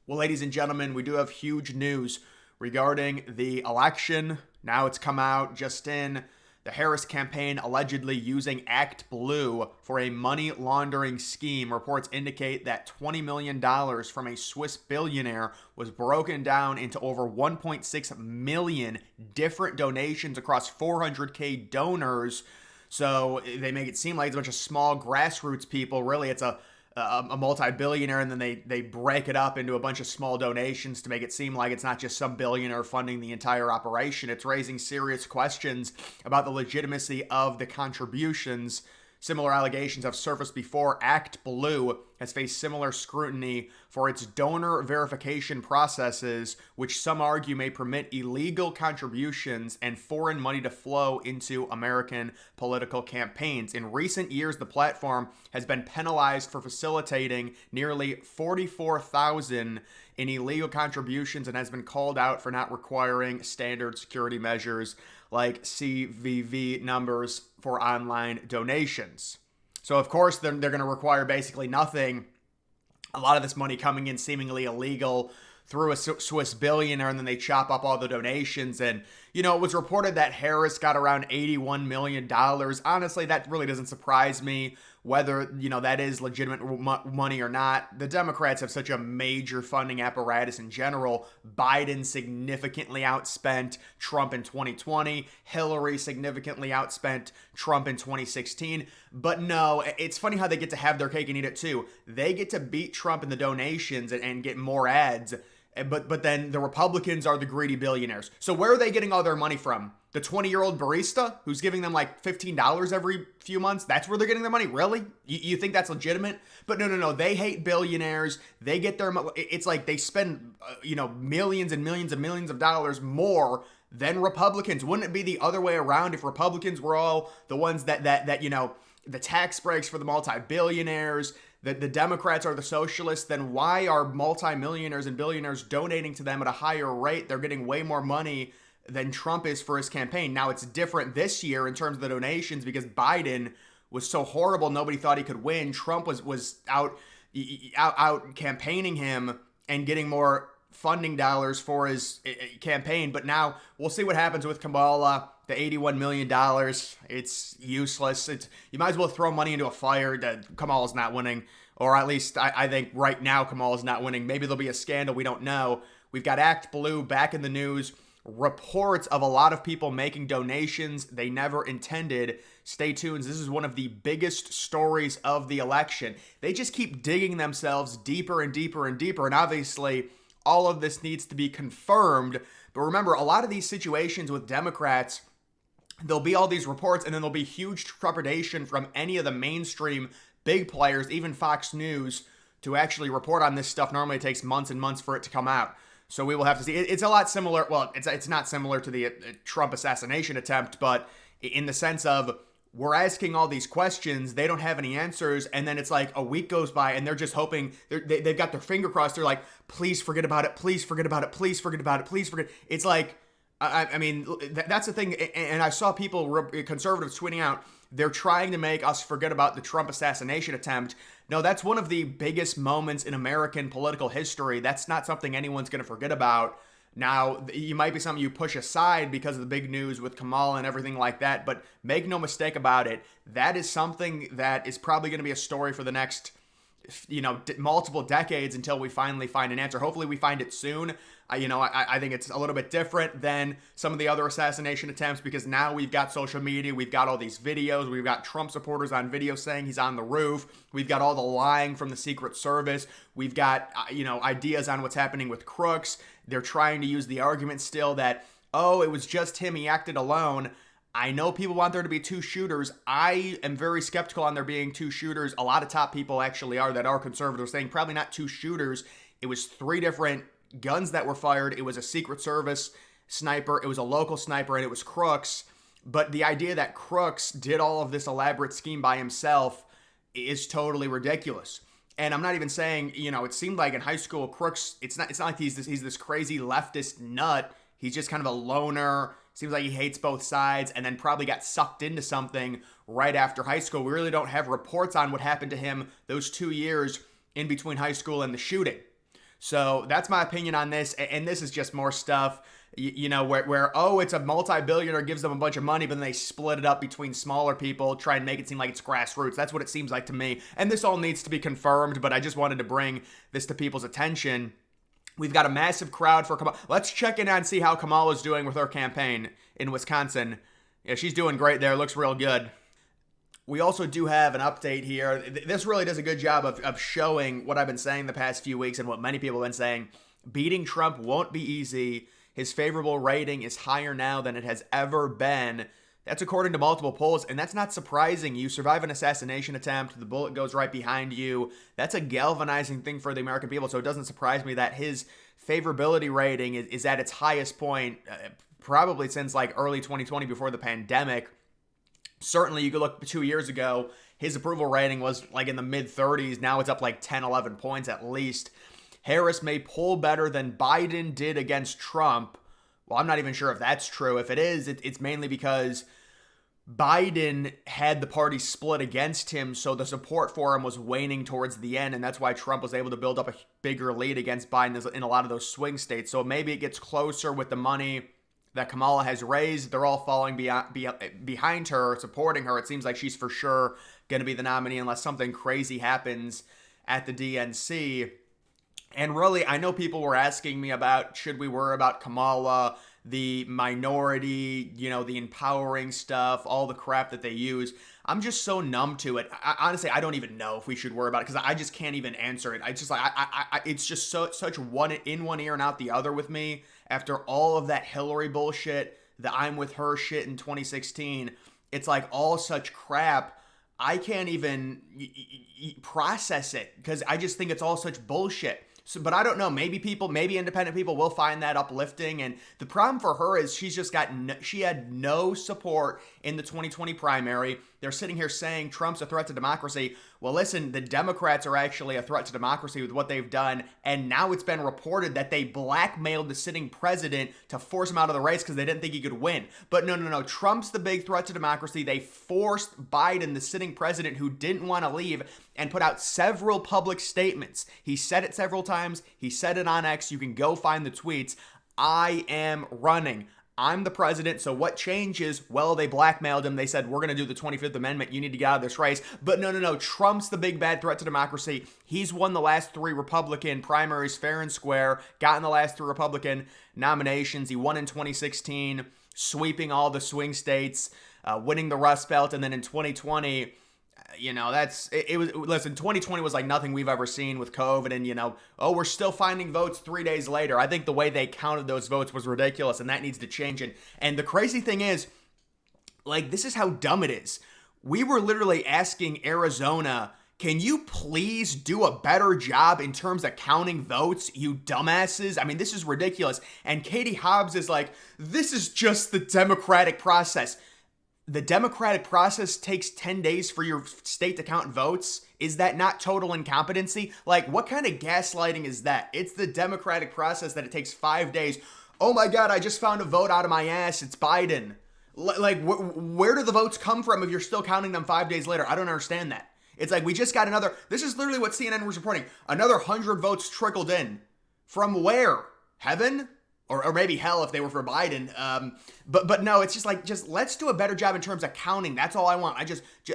Well, ladies and gentlemen, we do have huge news regarding the election. Now it's come out just in. The Harris campaign allegedly using Act Blue for a money laundering scheme. Reports indicate that $20 million from a Swiss billionaire was broken down into over 1.6 million different donations across 400K donors. So they make it seem like it's a bunch of small grassroots people. Really, it's a multi-billionaire, and then they break it up into a bunch of small donations to make it seem like it's not just some billionaire funding the entire operation. It's raising serious questions about the legitimacy of the contributions. Similar allegations have surfaced before. Act Blue has faced similar scrutiny for its donor verification processes, which some argue may permit illegal contributions and foreign money to flow into American political campaigns. In recent years, the platform has been penalized for facilitating nearly 44,000 in illegal contributions and has been called out for not requiring standard security measures like CVV numbers for online donations. So, of course, they're going to require basically nothing. A lot of this money coming in seemingly illegal through a Swiss billionaire, and then they chop up all the donations. And, it was reported that Harris got around $81 million. Honestly, that really doesn't surprise me, whether, that is legitimate money or not. The Democrats have such a major funding apparatus in general. Biden significantly outspent Trump in 2020. Hillary significantly outspent Trump in 2016. But no, it's funny how they get to have their cake and eat it too. They get to beat Trump in the donations and get more ads. But then the Republicans are the greedy billionaires. So where are they getting all their money from? The 20-year-old barista who's giving them like $15 every few months? That's where they're getting their money? Really? You think that's legitimate? But no. They hate billionaires. They get their money. It's like they spend, millions and millions and millions of dollars more than Republicans. Wouldn't it be the other way around if Republicans were all the ones that the tax breaks for the multi-billionaires, the Democrats are the socialists? Then why are multi-millionaires and billionaires donating to them at a higher rate? They're getting way more money than Trump is for his campaign. Now, it's different this year in terms of the donations because Biden was so horrible, nobody thought he could win. Trump was out campaigning him and getting more funding dollars for his campaign. But now we'll see what happens with Kamala. The $81 million, it's useless. You might as well throw money into a fire that Kamala's not winning. Or at least I think right now Kamala's not winning. Maybe there'll be a scandal, we don't know. We've got Act Blue back in the news. Reports of a lot of people making donations they never intended. Stay tuned. This is one of the biggest stories of the election. They just keep digging themselves deeper and deeper and deeper. And obviously, all of this needs to be confirmed. But remember, a lot of these situations with Democrats, there'll be all these reports and then there'll be huge trepidation from any of the mainstream big players, even Fox News, to actually report on this stuff. Normally it takes months and months for it to come out. So we will have to see. It's a lot similar. Well, it's not similar to the Trump assassination attempt, but in the sense of we're asking all these questions, they don't have any answers, and then it's like a week goes by and they're just hoping, they've got their finger crossed. They're like, please forget about it, please forget about it, please forget about it, please forget. It's like, I mean, that's the thing. And I saw people, conservatives, tweeting out, they're trying to make us forget about the Trump assassination attempt. No, that's one of the biggest moments in American political history. That's not something anyone's going to forget about. Now, you might be something you push aside because of the big news with Kamala and everything like that, but make no mistake about it, that is something that is probably going to be a story for the next, multiple decades until we finally find an answer. Hopefully we find it soon. I think it's a little bit different than some of the other assassination attempts because now we've got social media, we've got all these videos, we've got Trump supporters on video saying he's on the roof, we've got all the lying from the Secret Service, we've got, ideas on what's happening with crooks. They're trying to use the argument still that, oh, it was just him, he acted alone. I know people want there to be two shooters. I am very skeptical on there being two shooters. A lot of top people actually are that are conservative saying probably not two shooters. It was three different guns that were fired. It was a Secret Service sniper, it was a local sniper, and it was Crooks. But the idea that Crooks did all of this elaborate scheme by himself is totally ridiculous. And I'm not even saying, it seemed like in high school, Crooks, it's not like he's this crazy leftist nut. He's just kind of a loner. Seems like he hates both sides and then probably got sucked into something right after high school. We really don't have reports on what happened to him those 2 years in between high school and the shooting. So that's my opinion on this. And this is just more stuff, where oh, it's a multi-billionaire gives them a bunch of money, but then they split it up between smaller people, try and make it seem like it's grassroots. That's what it seems like to me. And this all needs to be confirmed, but I just wanted to bring this to people's attention. We've got a massive crowd for Kamala. Let's check in and see how Kamala's doing with her campaign in Wisconsin. Yeah, she's doing great there. Looks real good. We also do have an update here. This really does a good job of showing what I've been saying the past few weeks and what many people have been saying. Beating Trump won't be easy. His favorable rating is higher now than it has ever been. That's according to multiple polls, and that's not surprising. You survive an assassination attempt, the bullet goes right behind you. That's a galvanizing thing for the American people, so it doesn't surprise me that his favorability rating is at its highest point, probably since like early 2020 before the pandemic. Certainly, you could look 2 years ago, his approval rating was like in the mid-30s. Now it's up like 10, 11 points at least. Harris may poll better than Biden did against Trump. Well, I'm not even sure if that's true. If it is, it's mainly because Biden had the party split against him, so the support for him was waning towards the end, and that's why Trump was able to build up a bigger lead against Biden in a lot of those swing states. So maybe it gets closer with the money that Kamala has raised. They're all falling behind her, supporting her. It seems like she's for sure going to be the nominee unless something crazy happens at the DNC. And really, I know people were asking me about, should we worry about Kamala, the minority, the empowering stuff, all the crap that they use. I'm just so numb to it. Honestly, I don't even know if we should worry about it because I just can't even answer it. It's just such one in one ear and out the other with me after all of that Hillary bullshit, the I'm with her shit in 2016. It's like all such crap. I can't even process it because I just think it's all such bullshit. So, but I don't know, maybe independent people will find that uplifting. And the problem for her is she had no support in the 2020 primary. They're sitting here saying Trump's a threat to democracy. Well, listen, the Democrats are actually a threat to democracy with what they've done. And now it's been reported that they blackmailed the sitting president to force him out of the race because they didn't think he could win. But no. Trump's the big threat to democracy. They forced Biden, the sitting president who didn't want to leave, and put out several public statements. He said it several times. He said it on X. You can go find the tweets. I am running. I'm the president, so what changes? Well, they blackmailed him. They said, we're going to do the 25th Amendment. You need to get out of this race. But no. Trump's the big bad threat to democracy. He's won the last 3 Republican primaries fair and square, gotten the last 3 Republican nominations. He won in 2016, sweeping all the swing states, winning the Rust Belt, and then in 2020... listen, 2020 was like nothing we've ever seen with COVID and, we're still finding votes 3 days later. I think the way they counted those votes was ridiculous and that needs to change. And the crazy thing is, like, this is how dumb it is. We were literally asking Arizona, can you please do a better job in terms of counting votes, you dumbasses? I mean, this is ridiculous. And Katie Hobbs is like, this is just the democratic process. The democratic process takes 10 days for your state to count votes. Is that not total incompetency? Like, what kind of gaslighting is that? It's the democratic process that it takes 5 days. Oh my God, I just found a vote out of my ass. It's Biden. Where do the votes come from if you're still counting them 5 days later? I don't understand that. It's like we just got this is literally what CNN was reporting. Another 100 votes trickled in. From where? Heaven? Or maybe hell if they were for Biden. But no, it's just let's do a better job in terms of counting. That's all I want.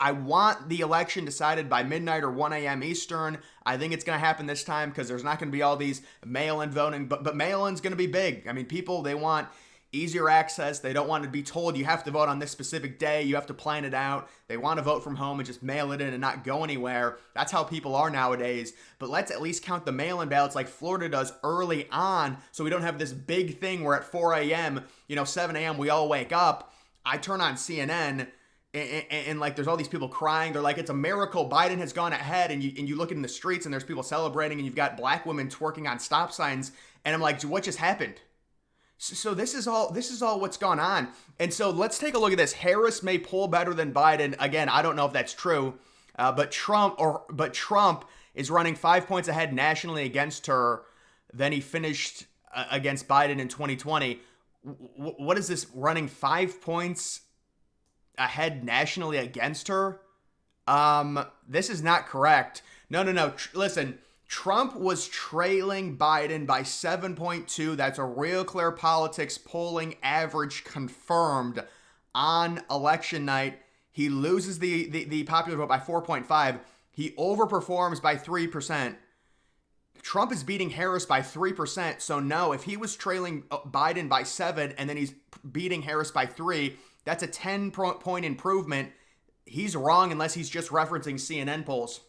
I want the election decided by midnight or 1 a.m. Eastern. I think it's going to happen this time because there's not going to be all these mail-in voting. But mail-in's going to be big. I mean, people, they want easier access. They don't want to be told you have to vote on this specific day. You have to plan it out. They want to vote from home and just mail it in and not go anywhere. That's how people are nowadays. But let's at least count the mail-in ballots like Florida does early on so we don't have this big thing where at 4 a.m., 7 a.m., we all wake up. I turn on CNN and like there's all these people crying. They're like, it's a miracle. Biden has gone ahead. And you look in the streets and there's people celebrating and you've got black women twerking on stop signs. And I'm like, what just happened? So this is all what's gone on. And so let's take a look at this. Harris may poll better than Biden. Again, I don't know if that's true. But Trump is running 5 points ahead nationally against her than he finished against Biden in 2020. What is this, running 5 points ahead nationally against her? This is not correct. No. Listen, Trump was trailing Biden by 7.2. That's a Real Clear Politics polling average confirmed on election night. He loses the popular vote by 4.5. He overperforms by 3%. Trump is beating Harris by 3%. So no, if he was trailing Biden by 7 and then he's beating Harris by 3, that's a 10-point improvement. He's wrong unless he's just referencing CNN polls.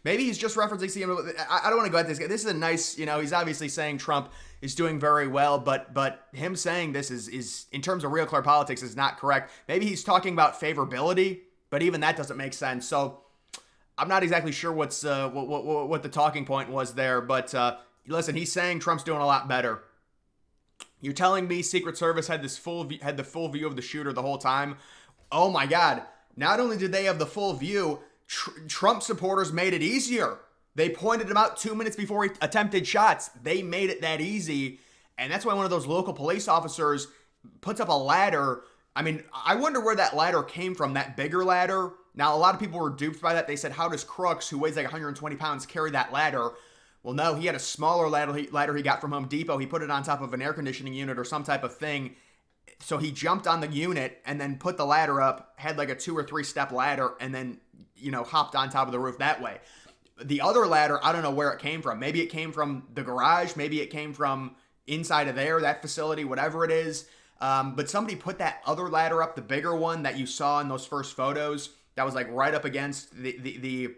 Maybe he's just referencing CNN. I don't want to go at this. This is a nice, he's obviously saying Trump is doing very well, but him saying this is in terms of Real Clear Politics is not correct. Maybe he's talking about favorability, but even that doesn't make sense. So I'm not exactly sure what the talking point was there, but listen, he's saying Trump's doing a lot better. You're telling me Secret Service had the full view of the shooter the whole time? Oh my God! Not only did they have the full view, Trump supporters made it easier. They pointed him out 2 minutes before he attempted shots. They made it that easy. And that's why one of those local police officers puts up a ladder. I mean, I wonder where that ladder came from, that bigger ladder. Now, a lot of people were duped by that. They said, how does Crooks, who weighs like 120 pounds, carry that ladder? Well, no, he had a smaller ladder he got from Home Depot. He put it on top of an air conditioning unit or some type of thing. So he jumped on the unit and then put the ladder up, had like a 2 or 3 step ladder, and then, hopped on top of the roof that way. The other ladder, I don't know where it came from. Maybe it came from the garage. Maybe it came from inside of there, that facility, whatever it is. But somebody put that other ladder up, the bigger one that you saw in those first photos, that was like right up against the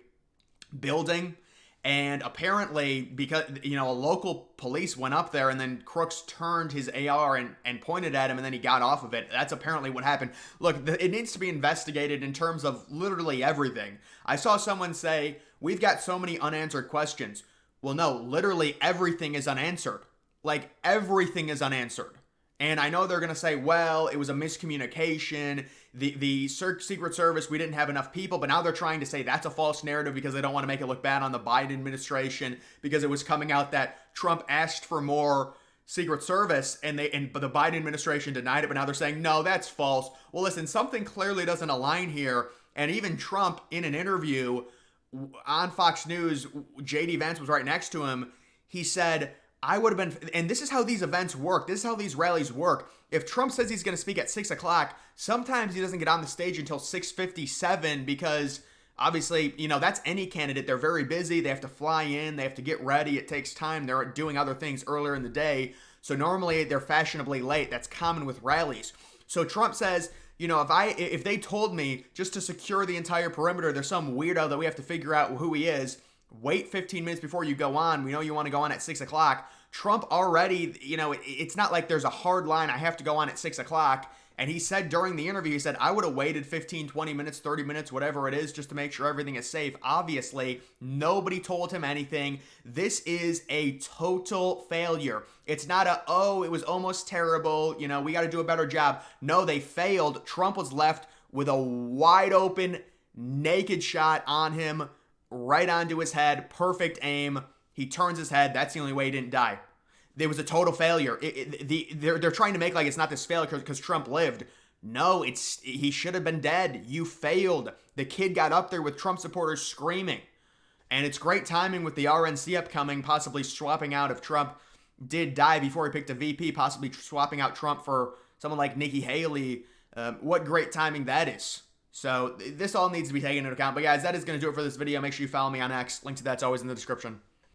building. And apparently, because, a local police went up there and then Crooks turned his AR and pointed at him and then he got off of it. That's apparently what happened. Look, it needs to be investigated in terms of literally everything. I saw someone say, we've got so many unanswered questions. Well, no, literally everything is unanswered. Like, everything is unanswered. And I know they're going to say, well, it was a miscommunication. The Secret Service, we didn't have enough people. But now they're trying to say that's a false narrative because they don't want to make it look bad on the Biden administration because it was coming out that Trump asked for more Secret Service but the Biden administration denied it. But now they're saying, no, that's false. Well, listen, something clearly doesn't align here. And even Trump in an interview on Fox News, JD Vance was right next to him. He said, I would have been, and this is how these events work. This is how these rallies work. If Trump says he's going to speak at 6 o'clock, sometimes he doesn't get on the stage until 6:57 because obviously, that's any candidate. They're very busy. They have to fly in. They have to get ready. It takes time. They're doing other things earlier in the day. So normally they're fashionably late. That's common with rallies. So Trump says, if they told me just to secure the entire perimeter, there's some weirdo that we have to figure out who he is. Wait 15 minutes before you go on. We know you want to go on at 6 o'clock. Trump already, it's not like there's a hard line. I have to go on at 6 o'clock. And he said during the interview, he said, I would have waited 15, 20 minutes, 30 minutes, whatever it is, just to make sure everything is safe. Obviously, nobody told him anything. This is a total failure. It's not it was almost terrible. We got to do a better job. No, they failed. Trump was left with a wide open, naked shot on him, right onto his head. Perfect aim. He turns his head. That's the only way he didn't die. There was a total failure. They're trying to make like it's not this failure because Trump lived. No, he should have been dead. You failed. The kid got up there with Trump supporters screaming. And it's great timing with the RNC upcoming, possibly swapping out if Trump did die before he picked a VP, possibly swapping out Trump for someone like Nikki Haley. What great timing that is. So this all needs to be taken into account. But guys, that is going to do it for this video. Make sure you follow me on X. Link to that's always in the description.